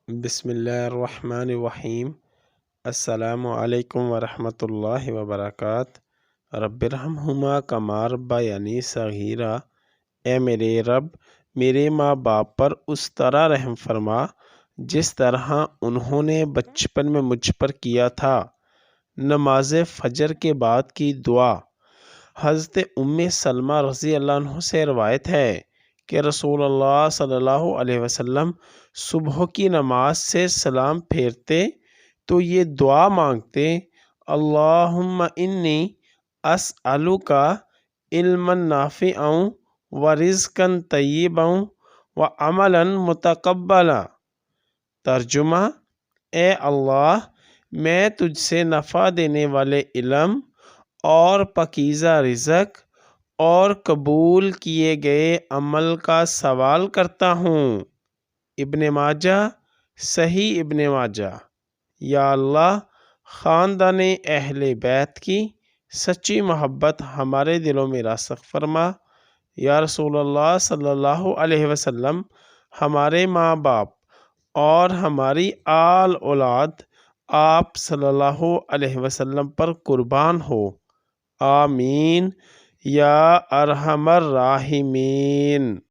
بسم اللہ الرحمن الرحیم۔ السلام علیکم ورحمۃ اللہ وبرکاتہ۔ رب ارحمہما کما ربیانی صغیرا۔ اے میرے رب، میرے ماں باپ پر اس طرح رحم فرما جس طرح انہوں نے بچپن میں مجھ پر کیا تھا۔ نماز فجر کے بعد کی دعا۔ حضرت ام سلمہ رضی اللہ عنہ سے روایت ہے کہ رسول اللہ صلی اللہ علیہ وسلم صبح کی نماز سے سلام پھیرتے تو یہ دعا مانگتے: اللہم انی اسألک علما نافعا ورزقا طیبا وعملا متقبلا۔ ترجمہ: اے اللہ، میں تجھ سے نفع دینے والے علم اور پاکیزہ رزق اور قبول کیے گئے عمل کا سوال کرتا ہوں۔ ابن ماجہ، صحیح ابن ماجہ۔ یا اللہ، خاندان اہل بیت کی سچی محبت ہمارے دلوں میں راسخ فرما۔ یا رسول اللہ صلی اللہ علیہ وسلم، ہمارے ماں باپ اور ہماری آل اولاد آپ صلی اللہ علیہ وسلم پر قربان ہو۔ آمین یا ارحم الراحمین۔